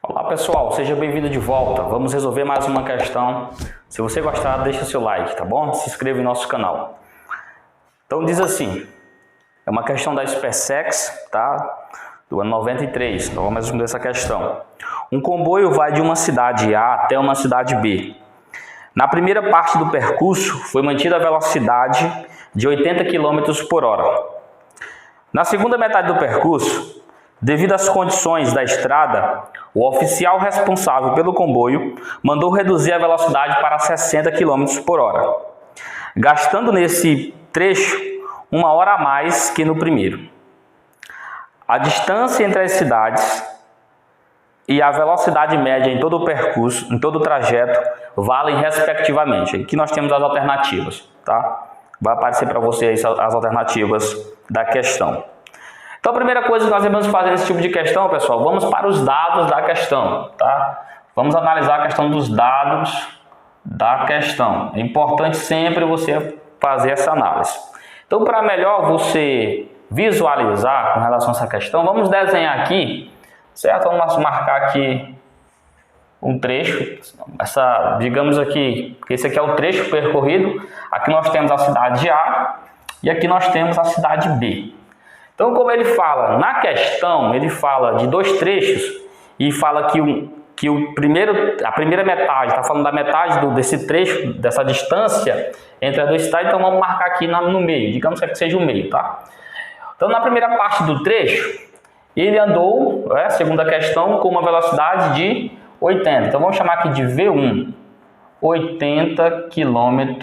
Olá pessoal, seja bem-vindo de volta. Vamos resolver mais uma questão. Se você gostar, deixa seu like, tá bom? Se inscreva em nosso canal. Então diz assim, é uma questão da SpaceX, tá? Do ano 93. Então vamos responder essa questão. Um comboio vai de uma cidade A até uma cidade B. Na primeira parte do percurso foi mantida a velocidade de 80 km por hora. Na segunda metade do percurso, devido às condições da estrada, o oficial responsável pelo comboio mandou reduzir a velocidade para 60 km por hora, gastando nesse trecho 1 hora a mais que no primeiro. A distância entre as cidades e a velocidade média em todo o percurso, em todo o trajeto, valem respectivamente. Aqui nós temos as alternativas, tá? Vai aparecer para vocês as alternativas da questão. Então, a primeira coisa que nós devemos fazer nesse tipo de questão, pessoal, vamos para os dados da questão, tá? Vamos analisar a questão dos dados da questão. É importante sempre você fazer essa análise. Então, para melhor você visualizar com relação a essa questão, vamos desenhar aqui, certo? Vamos marcar aqui um trecho, digamos aqui, que esse aqui é o trecho percorrido. Aqui nós temos a cidade A e aqui nós temos a cidade B. Então, como ele fala na questão, ele fala de dois trechos e fala que a primeira metade, está falando da metade desse trecho, dessa distância entre as duas cidades, então vamos marcar aqui no meio, digamos que seja o meio, tá? Então, na primeira parte do trecho, ele andou, segundo a questão, com uma velocidade de 80. Então, vamos chamar aqui de V1, 80 km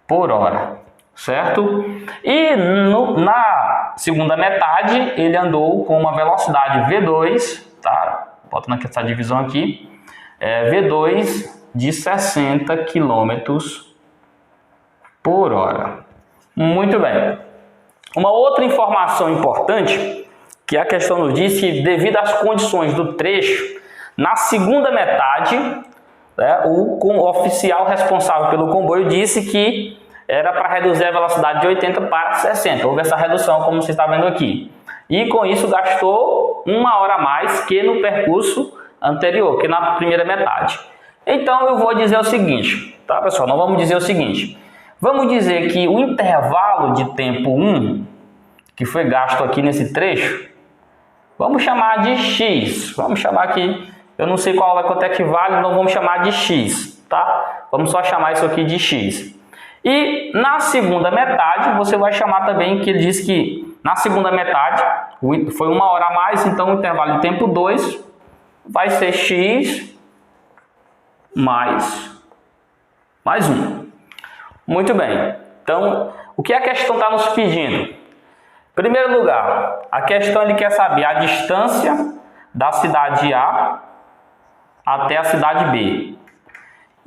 por hora. Certo? E na segunda metade ele andou com uma velocidade V2, tá? Botando aqui essa divisão aqui, V2 de 60 km por hora. Muito bem. Uma outra informação importante, que a questão nos diz que devido às condições do trecho, na segunda metade, o oficial responsável pelo comboio disse que era para reduzir a velocidade de 80 para 60. Houve essa redução, como você está vendo aqui. E com isso gastou 1 hora a mais que no percurso anterior, que na primeira metade. Então eu vou dizer o seguinte, tá pessoal? Nós vamos dizer o seguinte. Vamos dizer que o intervalo de tempo 1, que foi gasto aqui nesse trecho, vamos chamar de X. Vamos chamar aqui, eu não sei quanto é que vale, então vamos chamar de X, tá? Vamos só chamar isso aqui de X. E na segunda metade, você vai chamar também, que ele diz que na segunda metade foi 1 hora a mais, então o intervalo de tempo 2 vai ser X mais 1. Muito bem. Então, o que a questão está nos pedindo? Em primeiro lugar, a questão ele quer saber a distância da cidade A até a cidade B.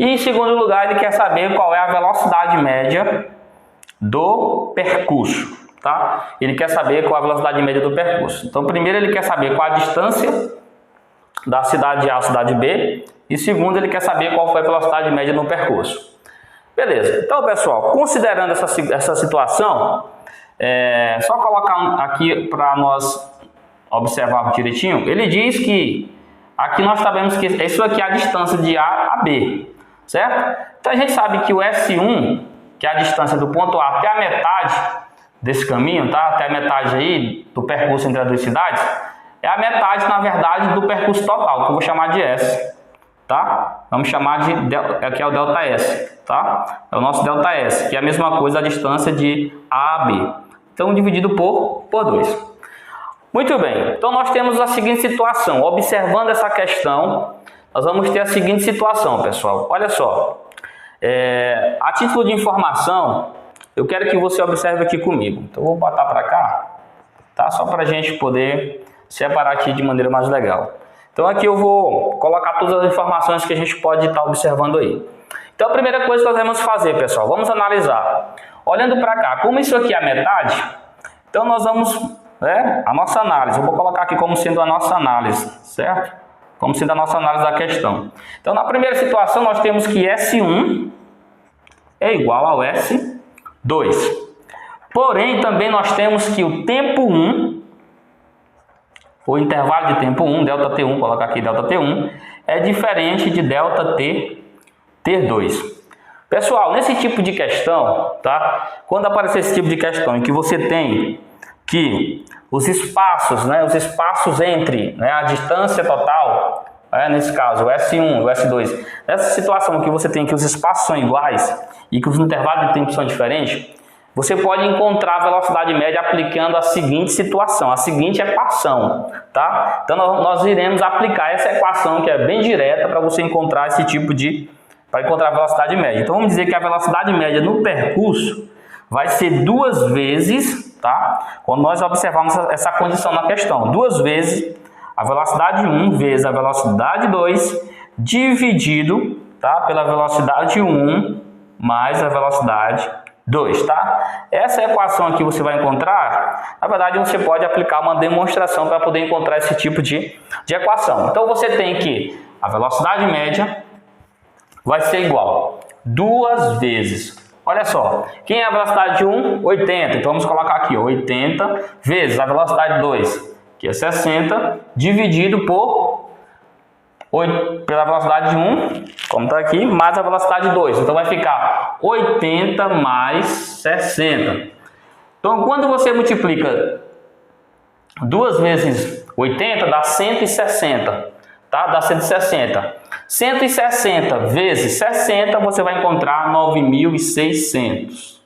E em segundo lugar, ele quer saber qual é a velocidade média do percurso, tá? Ele quer saber qual é a velocidade média do percurso. Então, primeiro ele quer saber qual a distância da cidade A à cidade B. E segundo, ele quer saber qual foi a velocidade média no percurso. Beleza. Então, pessoal, considerando essa situação, só colocar aqui para nós observarmos direitinho. Ele diz que aqui nós sabemos que isso aqui é a distância de A a B. Certo? Então a gente sabe que o S1, que é a distância do ponto A até a metade desse caminho, tá? Até a metade aí do percurso entre as duas cidades, é a metade, na verdade, do percurso total, que eu vou chamar de S, tá? Vamos chamar de, aqui é o delta S, tá? É o nosso delta S, que é a mesma coisa a distância de A a B. Então dividido por 2. Muito bem, então nós temos a seguinte situação, observando essa questão, nós vamos ter a seguinte situação, pessoal. Olha só, a título de informação, eu quero que você observe aqui comigo. Então, eu vou botar para cá, tá? Só para a gente poder separar aqui de maneira mais legal. Então, aqui eu vou colocar todas as informações que a gente pode estar observando aí. Então, a primeira coisa que nós vamos fazer, pessoal, vamos analisar. Olhando para cá, como isso aqui é a metade, então nós vamos, a nossa análise. Eu vou colocar aqui como sendo a nossa análise, certo? Como sendo a nossa análise da questão. Então, na primeira situação, nós temos que S1 é igual ao S2. Porém, também nós temos que o tempo 1 o intervalo de tempo 1, ΔT1, colocar aqui ΔT1, é diferente de ΔT2. Pessoal, nesse tipo de questão, tá? Quando aparecer esse tipo de questão em que você tem que os espaços, né, os espaços entre, né, a distância total, nesse caso, o S1 e o S2, nessa situação que você tem que os espaços são iguais e que os intervalos de tempo são diferentes, você pode encontrar a velocidade média aplicando a seguinte situação, a seguinte equação, tá? Então nós iremos aplicar essa equação que é bem direta para você encontrar esse tipo de, para encontrar a velocidade média. Então vamos dizer que a velocidade média no percurso vai ser 2 vezes, tá? Quando nós observarmos essa condição na questão, 2 vezes a velocidade 1 vezes a velocidade 2 dividido, tá, pela velocidade 1 mais a velocidade 2, tá? Essa equação aqui você vai encontrar, na verdade você pode aplicar uma demonstração para poder encontrar esse tipo de equação. Então você tem que a velocidade média vai ser igual 2 vezes, olha só, quem é a velocidade de 1? 80, então vamos colocar aqui, 80 vezes a velocidade 2, que é 60, dividido pela velocidade de 1, como está aqui, mais a velocidade 2. Então vai ficar 80 mais 60. Então quando você multiplica 2 vezes 80, dá 160. Tá? Dá 160. 160 vezes 60, você vai encontrar 9.600.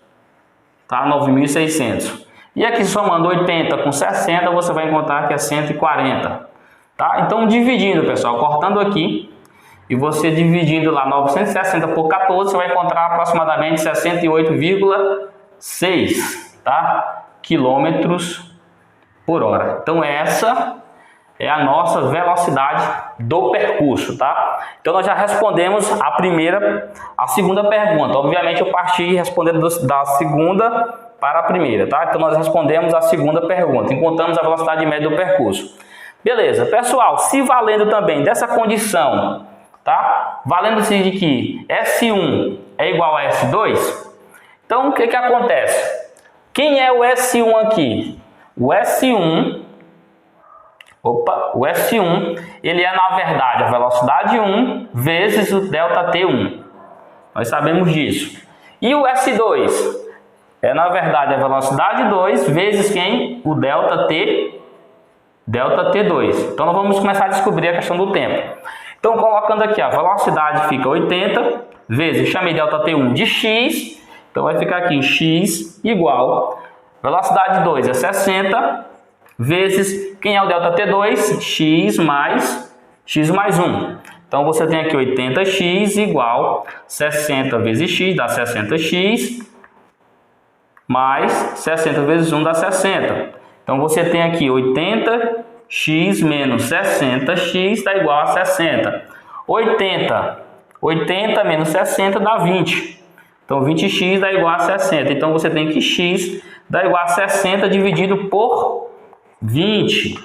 Tá? 9.600. E aqui somando 80 com 60, você vai encontrar que é 140. Tá? Então dividindo, pessoal, cortando aqui, e você dividindo lá 960 por 14, você vai encontrar aproximadamente 68,6, tá? quilômetros por hora. Então essa é a nossa velocidade do percurso, tá? Então nós já respondemos a segunda pergunta. Obviamente eu parti respondendo da segunda para a primeira, tá? Então nós respondemos a segunda pergunta, encontramos a velocidade média do percurso. Beleza, pessoal, se valendo também dessa condição, tá? Valendo-se de que S1 é igual a S2, então o que acontece? Quem é o S1 aqui? O S1, ele é na verdade a velocidade 1 vezes o ΔT1. Nós sabemos disso. E o S2 é na verdade a velocidade 2 vezes quem? O ΔT2. Então nós vamos começar a descobrir a questão do tempo. Então colocando aqui a velocidade fica 80 vezes, chamei ΔT1 de x, então vai ficar aqui x igual, velocidade 2 é 60, vezes, quem é o ΔT2? X mais 1. Então você tem aqui 80x igual 60 vezes x, dá 60x, mais 60 vezes 1 dá 60. Então você tem aqui 80x menos 60x dá igual a 60. 80 menos 60 dá 20. Então 20x dá igual a 60. Então você tem que x dá igual a 60 dividido por 20.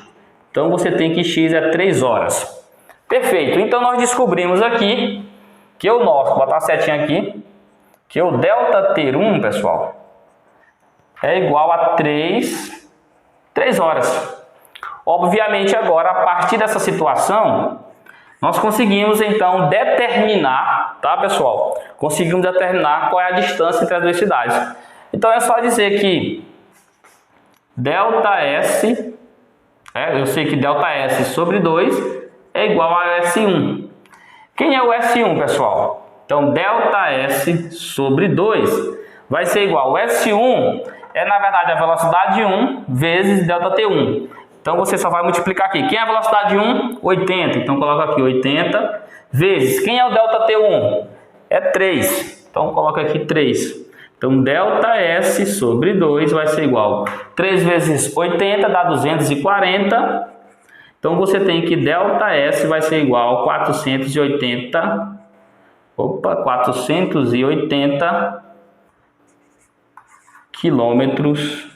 Então você tem que x é 3 horas. Perfeito. Então nós descobrimos aqui que o nosso, vou botar a setinha aqui, que o ΔT1, pessoal, é igual a 3 horas. Obviamente agora, a partir dessa situação, nós conseguimos então determinar, tá pessoal? Conseguimos determinar qual é a distância entre as duas cidades. Então é só dizer que ΔS, eu sei que ΔS sobre 2 é igual a S1. Quem é o S1, pessoal? Então ΔS sobre 2 vai ser igual. O S1 é na verdade a velocidade 1 vezes ΔT1. Então você só vai multiplicar aqui. Quem é a velocidade 1? 80. Então coloca aqui 80 vezes. Quem é o ΔT1? É 3. Então coloca aqui 3. Então ΔS sobre 2 vai ser igual. 3 vezes 80 dá 240. Então você tem que ΔS vai ser igual a 480 quilômetros,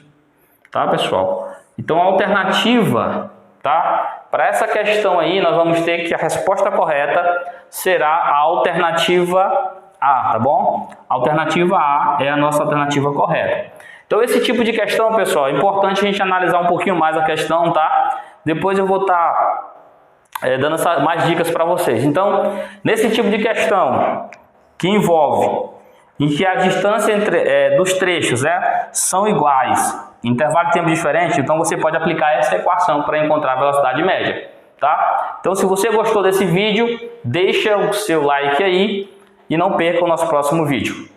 tá pessoal? Então a alternativa, tá? Para essa questão aí nós vamos ter que a resposta correta será a alternativa A, tá bom? A alternativa A é a nossa alternativa correta. Então esse tipo de questão, pessoal, é importante a gente analisar um pouquinho mais a questão, tá? depois eu vou estar dando mais dicas para vocês. Então, nesse tipo de questão que envolve em que a distância dos trechos são iguais, intervalo de tempo diferente, então você pode aplicar essa equação para encontrar a velocidade média, tá? Então, se você gostou desse vídeo, deixa o seu like aí e não perca o nosso próximo vídeo.